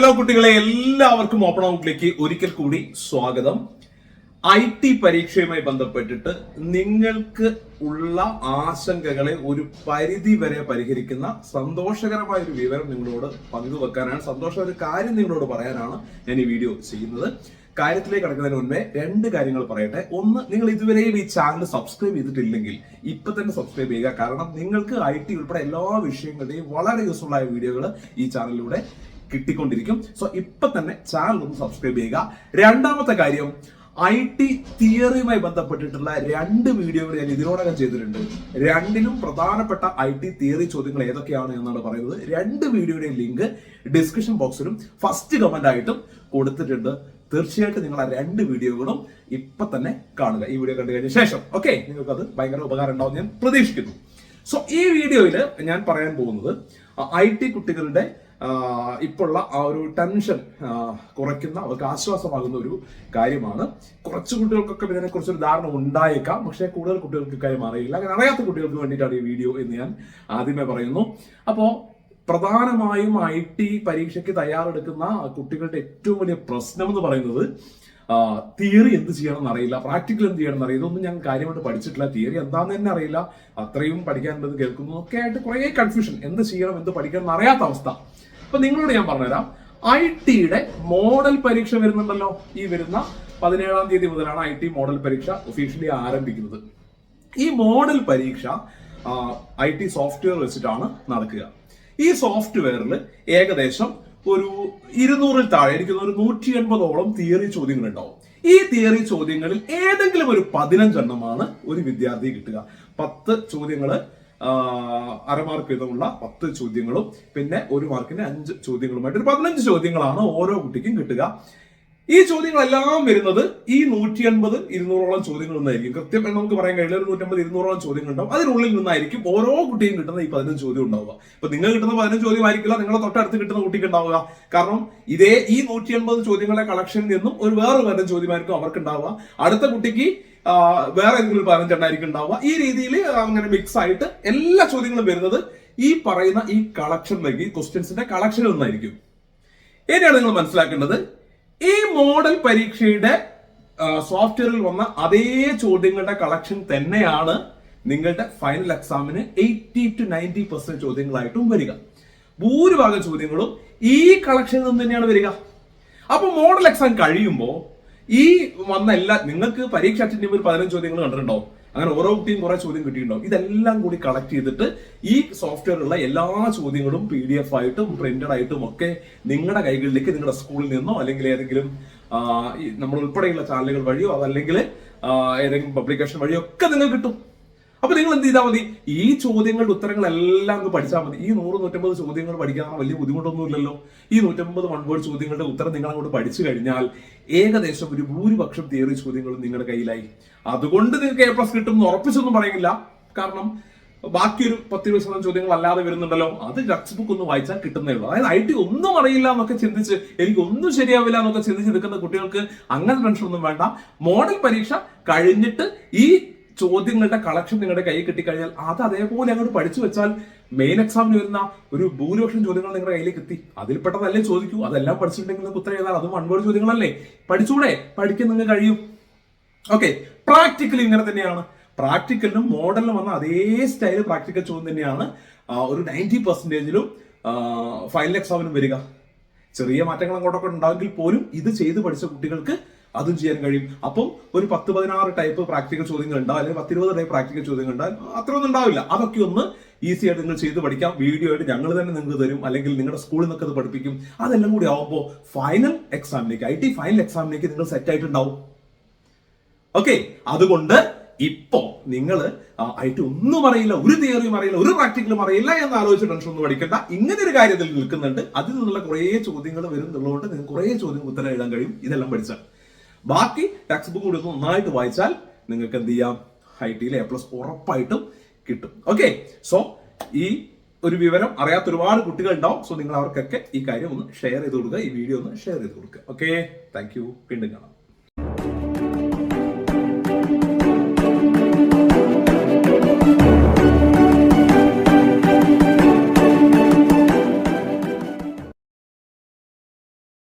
Hello കുട്ടികളെ, എല്ലാവർക്കും open ഔട്ടിലേക്ക് ഒരിക്കൽ കൂടി സ്വാഗതം. IT പരീക്ഷയുമായി ബന്ധപ്പെട്ടിട്ട് നിങ്ങൾക്ക് ഉള്ള ആശങ്കകളെ ഒരു പരിധി വരെ പരിഹരിക്കുന്ന സന്തോഷകരമായ ഒരു വിവരം നിങ്ങളോട് പങ്കുവെക്കാനാണ്, സന്തോഷമായ ഒരു കാര്യം നിങ്ങളോട് പറയാനാണ് ഞാൻ ഈ വീഡിയോ ചെയ്യുന്നത്. കാര്യത്തിലേക്ക് കടക്കുന്നതിന് മുൻപേ രണ്ട് കാര്യങ്ങൾ പറയട്ടെ. ഒന്ന്, നിങ്ങൾ ഇതുവരെയും ഈ ചാനൽ സബ്സ്ക്രൈബ് ചെയ്തിട്ടില്ലെങ്കിൽ ഇപ്പൊ തന്നെ സബ്സ്ക്രൈബ് ചെയ്യുക. കാരണം നിങ്ങൾക്ക് IT ഉൾപ്പെടെ എല്ലാ വിഷയങ്ങളുടെയും വളരെ യൂസ്ഫുൾ ആയ വീഡിയോകൾ ഈ ചാനലിലൂടെ കിട്ടിക്കൊണ്ടിരിക്കും. സോ ഇപ്പൊ തന്നെ ചാനൽ ഒന്ന് സബ്സ്ക്രൈബ് ചെയ്യുക. രണ്ടാമത്തെ കാര്യം, IT തിയറിയുമായി ബന്ധപ്പെട്ടിട്ടുള്ള 2 വീഡിയോകൾ ഞാൻ ഇതിനോടകം ചെയ്തിട്ടുണ്ട്. രണ്ടിലും പ്രധാനപ്പെട്ട IT തിയറി ചോദ്യങ്ങൾ ഏതൊക്കെയാണ് എന്നാണ് പറയുന്നത്. 2 വീഡിയോയുടെയും ലിങ്ക് ഡിസ്ക്രിപ്ഷൻ ബോക്സിലും ഫസ്റ്റ് കമന്റ് ആയിട്ടും കൊടുത്തിട്ടുണ്ട്. തീർച്ചയായിട്ടും നിങ്ങൾ ആ 2 വീഡിയോകളും ഇപ്പൊ തന്നെ കാണുക. ഈ വീഡിയോ കണ്ടു കഴിഞ്ഞ ശേഷം ഓക്കെ, നിങ്ങൾക്ക് അത് ഭയങ്കര ഉപകാരം ഉണ്ടാവും ഞാൻ പ്രതീക്ഷിക്കുന്നു. സോ ഈ വീഡിയോയിൽ ഞാൻ പറയാൻ പോകുന്നത് IT കുട്ടികളുടെ ഇപ്പോഴുള്ള ആ ഒരു ടെൻഷൻ കുറയ്ക്കുന്ന, അവർക്ക് ആശ്വാസമാകുന്ന ഒരു കാര്യമാണ്. കുറച്ച് കുട്ടികൾക്കൊക്കെ ഇതിനെ കുറിച്ചൊരു ധാരണ ഉണ്ടായേക്കാം, പക്ഷേ കൂടുതൽ കുട്ടികൾക്ക് കാര്യം അറിയില്ല. അങ്ങനെ അറിയാത്ത കുട്ടികൾക്ക് വേണ്ടിയിട്ടാണ് ഈ വീഡിയോ എന്ന് ഞാൻ ആദ്യമേ പറയുന്നു. അപ്പോ പ്രധാനമായും IT പരീക്ഷയ്ക്ക് തയ്യാറെടുക്കുന്ന കുട്ടികളുടെ ഏറ്റവും വലിയ പ്രശ്നം എന്ന് പറയുന്നത് തിയറി എന്ത് ചെയ്യണമെന്ന് അറിയില്ല, പ്രാക്ടിക്കൽ എന്ത് ചെയ്യണമെന്ന് അറിയില്ല. ഇതൊന്നും ഞാൻ കാര്യമായിട്ട് പഠിച്ചിട്ടില്ല, തിയറി എന്താണെന്ന് തന്നെ അറിയില്ല, അത്രയും പഠിക്കാനുള്ളത് കേൾക്കുന്നു ഒക്കെ ആയിട്ട് കുറേ കൺഫ്യൂഷൻ, എന്ത് ചെയ്യണം എന്ത് പഠിക്കണം എന്ന് അറിയാത്ത അവസ്ഥ. അപ്പൊ നിങ്ങളോട് ഞാൻ പറഞ്ഞുതരാം. IT മോഡൽ പരീക്ഷ വരുന്നുണ്ടല്ലോ, ഈ വരുന്ന 17-ാം തീയതി മുതലാണ് IT മോഡൽ പരീക്ഷ ഒഫീഷ്യലി ആരംഭിക്കുന്നത്. ഈ മോഡൽ പരീക്ഷ IT സോഫ്റ്റ്വെയർ വെച്ചിട്ടാണ് നടക്കുക. ഈ സോഫ്റ്റ്വെയറിൽ ഏകദേശം ഒരു 200-ൽ താഴെ, എനിക്കൊന്ന് ഒരു 180ഓളം തിയറി ചോദ്യങ്ങൾ ഉണ്ടാവും. ഈ തിയറി ചോദ്യങ്ങളിൽ ഏതെങ്കിലും ഒരു 15 എണ്ണമാണ് ഒരു വിദ്യാർത്ഥി കിട്ടുക. 10 ചോദ്യങ്ങള് അരമാർക്ക് വീതമുള്ള 10 ചോദ്യങ്ങളും പിന്നെ 1 മാർക്കിന് 5 ചോദ്യങ്ങളുമായിട്ട് ഒരു 15 ചോദ്യങ്ങളാണ് ഓരോ കുട്ടിക്കും കിട്ടുക. ഈ ചോദ്യങ്ങളെല്ലാം വരുന്നത് ഈ 180-200ഓളം ചോദ്യങ്ങൾ നിന്നായിരിക്കും. കൃത്യമായി നമുക്ക് പറയാൻ കഴിയില്ല, ഒരു 150-200ഓളം ചോദ്യങ്ങൾ ഉണ്ടാവും. അതിനുള്ളിൽ നിന്നായിരിക്കും ഓരോ കുട്ടിയും കിട്ടുന്ന ഈ 15 ചോദ്യം ഉണ്ടാവുക. ഇപ്പൊ നിങ്ങൾ കിട്ടുന്ന 15 ചോദ്യമായിരിക്കില്ല നിങ്ങളെ തൊട്ടടുത്ത് കിട്ടുന്ന കുട്ടിക്ക് ഉണ്ടാവുക. കാരണം ഈ 180 ചോദ്യങ്ങളുടെ കളക്ഷനിൽ നിന്നും വേറെ 15 ചോദ്യമായിരിക്കും അവർക്ക് ഉണ്ടാവുക. അടുത്ത കുട്ടിക്ക് വേറെ ഏതെങ്കിലും 15 എണ്ണായിരിക്കും ഉണ്ടാവുക. ഈ രീതിയിൽ അങ്ങനെ മിക്സ് ആയിട്ട് എല്ലാ ചോദ്യങ്ങളും വരുന്നത് ഈ പറയുന്ന ഈ കളക്ഷനിലേക്ക്, ഈ ക്വസ്റ്റ്യൻസിന്റെ കളക്ഷനിൽ നിന്നായിരിക്കും. ഇനിയാണ് നിങ്ങൾ മനസ്സിലാക്കേണ്ടത്, ഈ മോഡൽ പരീക്ഷയുടെ സോഫ്റ്റ്വെയറിൽ വന്ന അതേ ചോദ്യങ്ങളുടെ കളക്ഷൻ തന്നെയാണ് നിങ്ങളുടെ ഫൈനൽ എക്സാമിന് 80-90% ചോദ്യങ്ങളായിട്ടും വരിക. ഭൂരിഭാഗം ചോദ്യങ്ങളും ഈ കളക്ഷനിൽ നിന്ന് തന്നെയാണ് വരിക. അപ്പൊ മോഡൽ എക്സാം കഴിയുമ്പോൾ ഈ വന്ന നിങ്ങൾക്ക് പരീക്ഷ അറ്റൻഡ് ചെയ്യുമ്പോൾ 15 ചോദ്യങ്ങൾ കണ്ടിട്ടുണ്ടാവും. അങ്ങനെ ഓരോ കുട്ടിയും കുറെ ചോദ്യം കിട്ടിയിട്ടുണ്ടാവും. ഇതെല്ലാം കൂടി കളക്ട് ചെയ്തിട്ട് ഈ സോഫ്റ്റ്വെയറിലുള്ള എല്ലാ ചോദ്യങ്ങളും PDF ആയിട്ടും പ്രിന്റഡ് ആയിട്ടും ഒക്കെ നിങ്ങളുടെ കൈകളിലേക്ക് നിങ്ങളുടെ സ്കൂളിൽ നിന്നോ അല്ലെങ്കിൽ ഏതെങ്കിലും നമ്മൾ ഉൾപ്പെടെയുള്ള ചാനലുകൾ വഴിയോ അതല്ലെങ്കിൽ ഏതെങ്കിലും പബ്ലിക്കേഷൻ വഴിയോ ഒക്കെ നിങ്ങൾക്ക് കിട്ടും. അപ്പൊ നിങ്ങൾ എന്ത് ചെയ്താൽ മതി, ഈ ചോദ്യങ്ങളുടെ ഉത്തരങ്ങളെല്ലാം അങ്ങ് പഠിച്ചാൽ മതി. ഈ 100-150 ചോദ്യങ്ങൾ പഠിക്കാൻ വലിയ ബുദ്ധിമുട്ടൊന്നുമില്ലല്ലോ. ഈ 150 വൺ വേർഡ് ചോദ്യങ്ങളുടെ ഉത്തരം നിങ്ങൾ അങ്ങോട്ട് പഠിച്ചു കഴിഞ്ഞാൽ ഏകദേശം ഒരു ഭൂരിപക്ഷം തിയറി ചോദ്യങ്ങളും നിങ്ങളുടെ കയ്യിലായി. അതുകൊണ്ട് നിങ്ങൾക്ക് A+ കിട്ടും എന്ന് ഉറപ്പിച്ചൊന്നും പറയുന്നില്ല. കാരണം ബാക്കി ഒരു 10-20% ചോദ്യങ്ങൾ അല്ലാതെ വരുന്നുണ്ടല്ലോ, അത് ടെക്സ്റ്റ് ബുക്ക് ഒന്ന് വായിച്ചാൽ കിട്ടുന്നേ ഉള്ളൂ. അതായത് IT ഒന്നും അറിയില്ല എന്നൊക്കെ ചിന്തിച്ച്, എനിക്ക് ഒന്നും ശരിയാവില്ല എന്നൊക്കെ ചിന്തിച്ച് നിൽക്കുന്ന കുട്ടികൾക്ക് അങ്ങനെ ടെൻഷൻ ഒന്നും വേണ്ട. മോഡൽ പരീക്ഷ കഴിഞ്ഞിട്ട് ഈ ചോദ്യങ്ങളുടെ കളക്ഷൻ നിങ്ങളുടെ കയ്യിൽ കിട്ടിക്കഴിഞ്ഞാൽ അത് അതേപോലെ അങ്ങോട്ട് പഠിച്ചു വെച്ചാൽ മെയിൻ എക്സാമിന് വരുന്ന ഒരു ഭൂരിപക്ഷം ചോദ്യങ്ങൾ നിങ്ങളുടെ കയ്യിലേക്ക് എത്തി. അതിൽ പെട്ടതല്ലേ ചോദിക്കൂ. അതെല്ലാം പഠിച്ചിട്ടുണ്ടെങ്കിൽ നിങ്ങൾക്ക് ഉത്തരം എഴുതാൻ, അതും വൺ വേർഡ് ചോദ്യങ്ങളല്ലേ, പഠിച്ചൂടെ, പഠിക്കാൻ നിങ്ങൾക്ക് കഴിയും. ഓക്കെ, പ്രാക്ടിക്കൽ ഇങ്ങനെ തന്നെയാണ്. പ്രാക്ടിക്കലിനും മോഡലിനും വന്ന അതേ സ്റ്റൈൽ പ്രാക്ടിക്കൽ ചോദ്യം തന്നെയാണ് ഒരു 90%-ലും ഫൈനൽ എക്സാമിനും വരിക. ചെറിയ മാറ്റങ്ങൾ അങ്ങോട്ടൊക്കെ ഉണ്ടായെങ്കിൽ പോലും ഇത് ചെയ്ത് പഠിച്ച കുട്ടികൾക്ക് അതും ചെയ്യാൻ കഴിയും. അപ്പം ഒരു 10-16 ടൈപ്പ് പ്രാക്ടിക്കൽ ചോദ്യങ്ങൾ ഉണ്ടാവും, അല്ലെങ്കിൽ 10-20 ടൈപ്പ് പ്രാക്ടിക്കൽ ചോദ്യങ്ങൾ ഉണ്ടാവും. അത്രയൊന്നും ഉണ്ടാവില്ല. അതൊക്കെ ഒന്ന് ഈസി ആയിട്ട് നിങ്ങൾ ചെയ്ത് പഠിക്കാം. വീഡിയോ ആയിട്ട് ഞങ്ങൾ തന്നെ നിങ്ങൾക്ക് തരും, അല്ലെങ്കിൽ നിങ്ങളുടെ സ്കൂളിൽ നിന്നൊക്കെ അത് പഠിപ്പിക്കും. അതെല്ലാം കൂടി ആവുമ്പോൾ ഫൈനൽ എക്സാമിലേക്ക്, IT ഫൈനൽ എക്സാമിലേക്ക് നിങ്ങൾ സെറ്റ് ആയിട്ടുണ്ടാവും. ഓക്കെ, അതുകൊണ്ട് ഇപ്പോ നിങ്ങൾ IT ഒന്നും അറിയില്ല, ഒരു തിയറിയും അറിയില്ല, ഒരു പ്രാക്ടിക്കലും അറിയില്ല എന്ന് ആലോചിച്ച് ടെൻഷൻ ഒന്നും പഠിക്കണ്ട. ഇങ്ങനെ ഒരു കാര്യത്തിൽ നിൽക്കുന്നുണ്ട്, അതിൽ നിന്നുള്ള കുറേ ചോദ്യങ്ങൾ വരുന്നുള്ളതുകൊണ്ട് നിങ്ങൾക്ക് കുറേ ചോദ്യം ഉത്തരം എഴുതാൻ കഴിയും ഇതെല്ലാം പഠിച്ചാൽ. ബാക്കി ടെക്സ്റ്റ് ബുക്ക് കൂടി ഒന്ന് നന്നായിട്ട് വായിച്ചാൽ നിങ്ങൾക്ക് എന്ത് ചെയ്യാം, IT A+ ഉറപ്പായിട്ടും കിട്ടും. ഓക്കെ, സോ ഈ ഒരു വിവരം അറിയാത്ത ഒരുപാട് കുട്ടികൾ ഉണ്ടാവും. സോ നിങ്ങൾ അവർക്കൊക്കെ ഈ കാര്യം ഒന്ന് ഷെയർ ചെയ്ത് കൊടുക്കുക, ഈ വീഡിയോ ഒന്ന് ഷെയർ ചെയ്ത് കൊടുക്കുക. Okay, thank you. വീണ്ടും കാണാം.